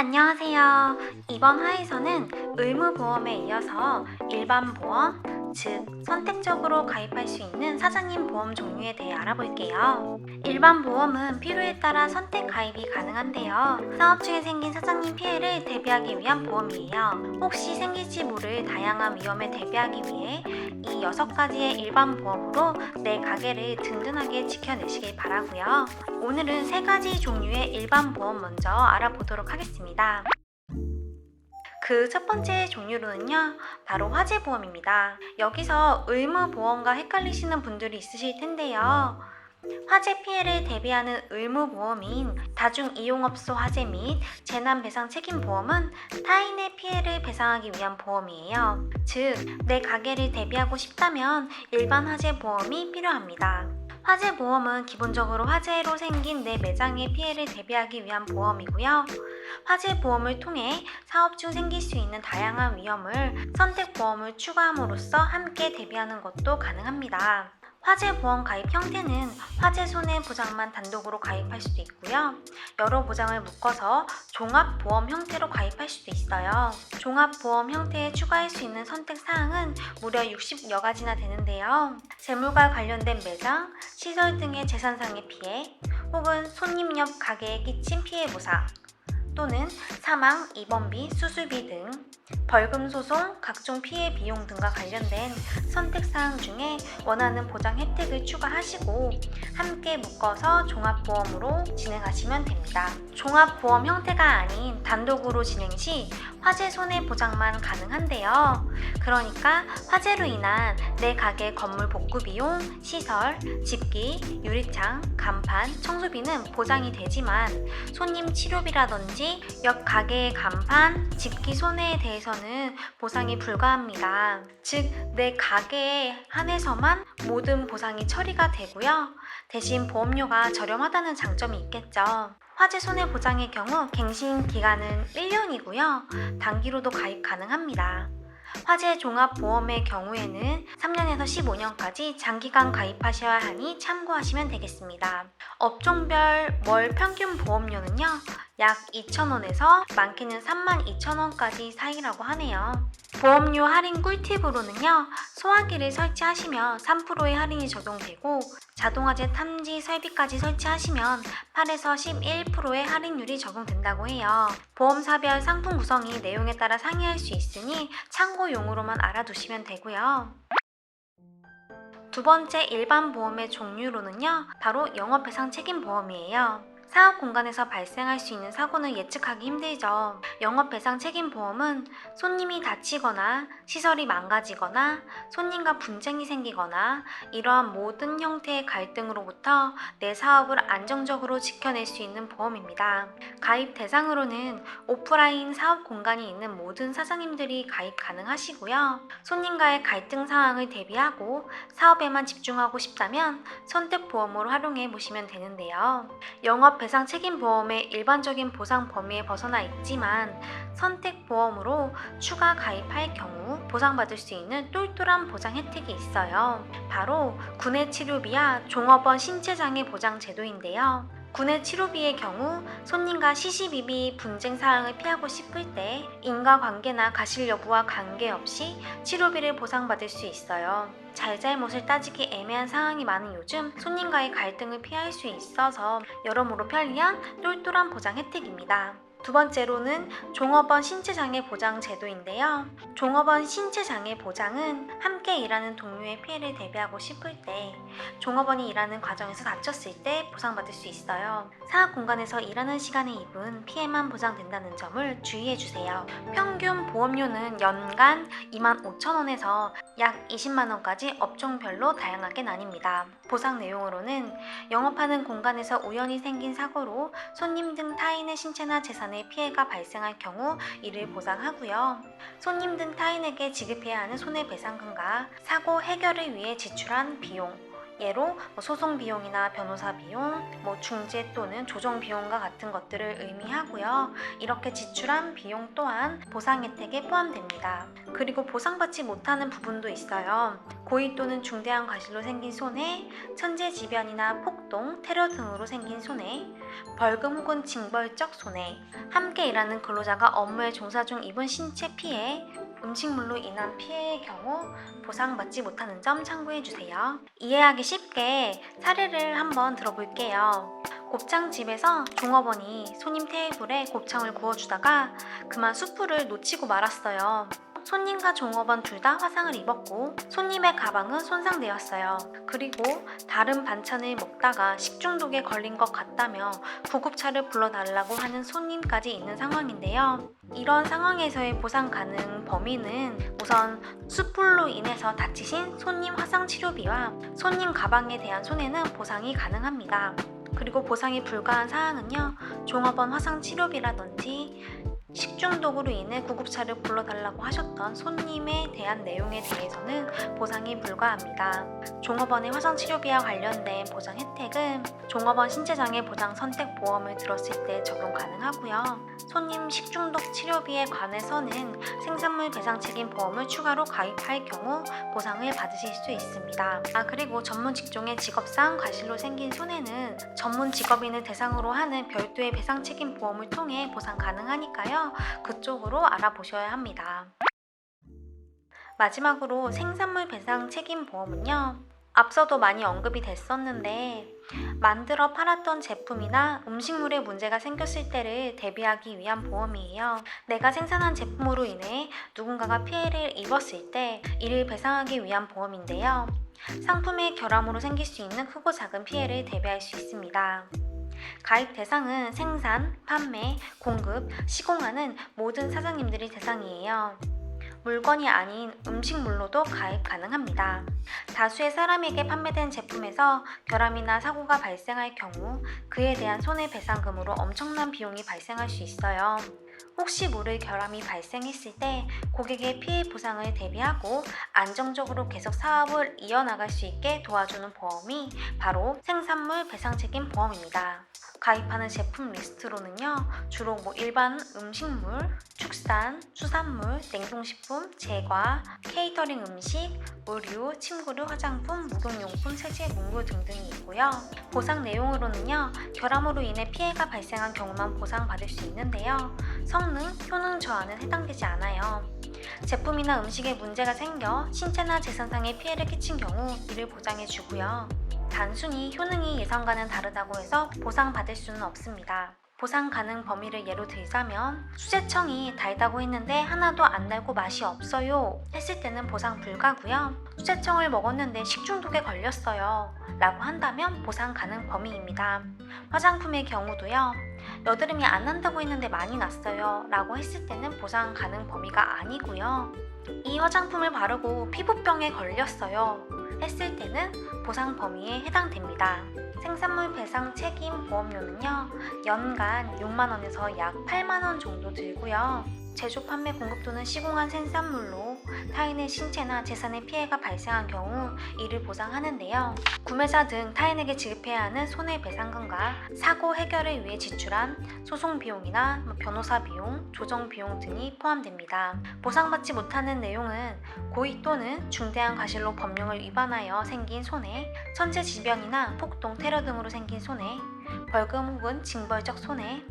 안녕하세요. 이번 화에서는 의무보험에 이어서 일반보험, 즉 선택적으로 가입할 수 있는 사장님 보험 종류에 대해 알아볼게요. 일반보험은 필요에 따라 선택 가입이 가능한데요. 사업 중에 생긴 사장님 피해를 대비하기 위한 보험이에요. 혹시 생길지 모를 다양한 위험에 대비하기 위해 이 6가지의 일반보험으로 내 가게를 든든하게 지켜내시길 바라고요. 오늘은 3가지 종류의 일반보험 먼저 알아보도록 하겠습니다. 그 첫 번째 종류로는요, 바로 화재보험입니다. 여기서 의무보험과 헷갈리시는 분들이 있으실 텐데요. 화재 피해를 대비하는 의무보험인 다중이용업소 화재 및 재난배상 책임보험은 타인의 피해를 배상하기 위한 보험이에요. 즉, 내 가게를 대비하고 싶다면 일반 화재보험이 필요합니다. 화재보험은 기본적으로 화재로 생긴 내 매장의 피해를 대비하기 위한 보험이고요. 화재보험을 통해 사업 중 생길 수 있는 다양한 위험을 선택보험을 추가함으로써 함께 대비하는 것도 가능합니다. 화재보험 가입 형태는 화재 손해보장만 단독으로 가입할 수도 있고요. 여러 보장을 묶어서 종합보험 형태로 가입할 수도 있어요. 종합보험 형태에 추가할 수 있는 선택사항은 무려 60여 가지나 되는데요. 재물과 관련된 매장, 시설 등의 재산상의 피해, 혹은 손님 옆 가게에 끼친 피해 보상, 또는 사망, 입원비, 수술비 등 벌금 소송, 각종 피해 비용 등과 관련된 선택사항 중에 원하는 보장 혜택을 추가하시고 함께 묶어서 종합보험으로 진행하시면 됩니다. 종합보험 형태가 아닌 단독으로 진행 시 화재 손해보장만 가능한데요. 그러니까 화재로 인한 내 가게 건물 복구 비용, 시설, 집기, 유리창, 간판, 청소비는 보장이 되지만 손님 치료비라든지 옆 가게의 간판, 집기 손해에 대해서는 보상이 불가합니다. 즉, 내 가게에 한해서만 모든 보상이 처리가 되고요. 대신 보험료가 저렴하다는 장점이 있겠죠. 화재 손해 보장의 경우 갱신 기간은 1년이고요. 단기로도 가입 가능합니다. 화재 종합보험의 경우에는 3년에서 15년까지 장기간 가입하셔야 하니 참고하시면 되겠습니다. 업종별 월 평균 보험료는요, 약 2,000원에서 많게는 32,000원까지 사이라고 하네요. 보험료 할인 꿀팁으로는요, 소화기를 설치하시면 3%의 할인이 적용되고 자동화재 탐지 설비까지 설치하시면 8에서 11%의 할인율이 적용된다고 해요. 보험사별 상품 구성이 내용에 따라 상이할 수 있으니 참고용으로만 알아두시면 되고요. 두 번째 일반 보험의 종류로는요, 바로 영업배상 책임보험이에요. 사업 공간에서 발생할 수 있는 사고는 예측하기 힘들죠. 영업배상 책임보험은 손님이 다치거나 시설이 망가지거나 손님과 분쟁이 생기거나 이러한 모든 형태의 갈등으로부터 내 사업을 안정적으로 지켜낼 수 있는 보험입니다. 가입 대상으로는 오프라인 사업 공간이 있는 모든 사장님들이 가입 가능하시고요. 손님과의 갈등 상황을 대비하고 사업에만 집중하고 싶다면 선택보험으로 활용해 보시면 되는데요. 영업배상 책임보험의 일반적인 보상 범위에 벗어나 있지만 선택보험으로 추가 가입할 경우 보상받을 수 있는 똘똘한 보장 혜택이 있어요. 바로 구내 치료비와 종업원 신체장애 보장 제도인데요. 구내 치료비의 경우 손님과 시시비비 분쟁 사항을 피하고 싶을 때 인과관계나 가실 여부와 관계없이 치료비를 보상받을 수 있어요. 잘잘못을 따지기 애매한 상황이 많은 요즘 손님과의 갈등을 피할 수 있어서 여러모로 편리한 똘똘한 보장 혜택입니다. 두 번째로는 종업원 신체장애 보장 제도인데요. 종업원 신체장애 보장은 함께 일하는 동료의 피해를 대비하고 싶을 때 종업원이 일하는 과정에서 다쳤을 때 보상받을 수 있어요. 사업 공간에서 일하는 시간에 입은 피해만 보장된다는 점을 주의해 주세요. 평균 보험료는 연간 25,000원에서 약 20만원까지 업종별로 다양하게 나뉩니다. 보상 내용으로는 영업하는 공간에서 우연히 생긴 사고로 손님 등 타인의 신체나 재산에 피해가 발생할 경우 이를 보상하고요. 손님 등 타인에게 지급해야 하는 손해배상금과 사고 해결을 위해 지출한 비용, 예로 소송 비용이나 변호사 비용, 중재 또는 조정 비용과 같은 것들을 의미하고요. 이렇게 지출한 비용 또한 보상 혜택에 포함됩니다. 그리고 보상받지 못하는 부분도 있어요. 고의 또는 중대한 과실로 생긴 손해, 천재지변이나 폭동, 테러 등으로 생긴 손해, 벌금 혹은 징벌적 손해, 함께 일하는 근로자가 업무에 종사 중 입은 신체 피해, 음식물로 인한 피해의 경우 보상받지 못하는 점 참고해주세요. 이해하기 쉽게 사례를 한번 들어볼게요. 곱창집에서 종업원이 손님 테이블에 곱창을 구워주다가 그만 숯불을 놓치고 말았어요. 손님과 종업원 둘 다 화상을 입었고 손님의 가방은 손상되었어요. 그리고 다른 반찬을 먹다가 식중독에 걸린 것 같다며 구급차를 불러달라고 하는 손님까지 있는 상황인데요. 이런 상황에서의 보상 가능 범위는 우선 숯불로 인해서 다치신 손님 화상 치료비와 손님 가방에 대한 손해는 보상이 가능합니다. 그리고 보상이 불가한 사항은요, 종업원 화상 치료비라든지 식중독으로 인해 구급차를 불러달라고 하셨던 손님에 대한 내용에 대해서는 보상이 불가합니다. 종업원의 화상 치료비와 관련된 보상 혜택은 종업원 신체장애 보장 선택 보험을 들었을 때 적용 가능하고요. 손님 식중독 치료비에 관해서는 생산물 배상 책임 보험을 추가로 가입할 경우 보상을 받으실 수 있습니다. 그리고 전문 직종의 직업상 과실로 생긴 손해는 전문 직업인을 대상으로 하는 별도의 배상 책임 보험을 통해 보상 가능하니까요. 그쪽으로 알아보셔야 합니다. 마지막으로 생산물 배상 책임 보험은요, 앞서도 많이 언급이 됐었는데 만들어 팔았던 제품이나 음식물에 문제가 생겼을 때를 대비하기 위한 보험이에요. 내가 생산한 제품으로 인해 누군가가 피해를 입었을 때 이를 배상하기 위한 보험인데요. 상품의 결함으로 생길 수 있는 크고 작은 피해를 대비할 수 있습니다. 가입 대상은 생산, 판매, 공급, 시공하는 모든 사장님들이 대상이에요. 물건이 아닌 음식물로도 가입 가능합니다. 다수의 사람에게 판매된 제품에서 결함이나 사고가 발생할 경우 그에 대한 손해배상금으로 엄청난 비용이 발생할 수 있어요. 혹시 모를 결함이 발생했을 때 고객의 피해 보상을 대비하고 안정적으로 계속 사업을 이어나갈 수 있게 도와주는 보험이 바로 생산물 배상 책임 보험입니다. 가입하는 제품 리스트로는요, 주로 일반 음식물, 축산, 수산물, 냉동식품, 제과, 케이터링 음식, 의류, 침구류, 화장품, 목욕용품, 세제, 문구 등등이 있고요. 보상 내용으로는요, 결함으로 인해 피해가 발생한 경우만 보상받을 수 있는데요. 성능, 효능 저하는 해당되지 않아요. 제품이나 음식에 문제가 생겨 신체나 재산상의 피해를 끼친 경우 이를 보장해주고요. 단순히 효능이 예상과는 다르다고 해서 보상받을 수는 없습니다. 보상 가능 범위를 예로 들자면 수제청이 달다고 했는데 하나도 안 달고 맛이 없어요 했을 때는 보상 불가고요. 수제청을 먹었는데 식중독에 걸렸어요 라고 한다면 보상 가능 범위입니다. 화장품의 경우도요. 여드름이 안 난다고 했는데 많이 났어요 라고 했을 때는 보상 가능 범위가 아니고요. 이 화장품을 바르고 피부병에 걸렸어요 했을 때는 보상 범위에 해당됩니다. 생산물 배상 책임 보험료는요, 연간 6만원에서 약 8만원 정도 들고요. 제조, 판매, 공급 또는 시공한 생산물로 타인의 신체나 재산에 피해가 발생한 경우 이를 보상하는데요. 구매자 등 타인에게 지급해야 하는 손해배상금과 사고 해결을 위해 지출한 소송 비용이나 변호사 비용, 조정 비용 등이 포함됩니다. 보상받지 못하는 내용은 고의 또는 중대한 과실로 법령을 위반하여 생긴 손해, 천재지변이나 폭동, 테러 등으로 생긴 손해, 벌금 혹은 징벌적 손해,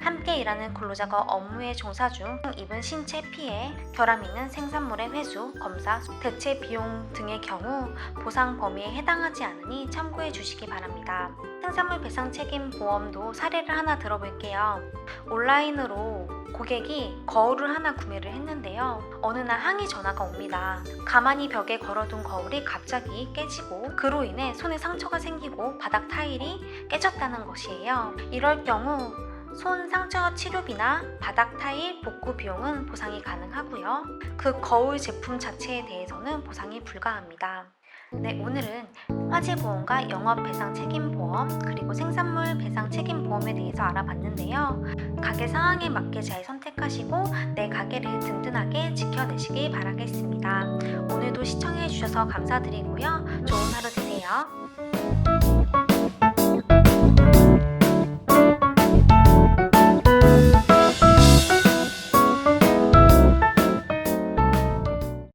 함께 일하는 근로자가 업무에 종사 중 입은 신체 피해, 결함 있는 생산물의 회수, 검사, 대체 비용 등의 경우 보상 범위에 해당하지 않으니 참고해 주시기 바랍니다. 생산물 배상 책임 보험도 사례를 하나 들어볼게요. 온라인으로 고객이 거울을 하나 구매를 했는데요. 어느 날 항의 전화가 옵니다. 가만히 벽에 걸어둔 거울이 갑자기 깨지고 그로 인해 손에 상처가 생기고 바닥 타일이 깨졌다는 것이에요. 이럴 경우 손 상처 치료비나 바닥 타일 복구 비용은 보상이 가능하고요. 그 거울 제품 자체에 대해서는 보상이 불가합니다. 네, 오늘은 화재보험과 영업배상 책임보험 그리고 생산물 배상 책임보험에 대해서 알아봤는데요. 가게 상황에 맞게 잘 선택하시고 내 가게를 든든하게 지켜내시길 바라겠습니다. 오늘도 시청해주셔서 감사드리고요. 좋은 하루 되세요. 해주세요.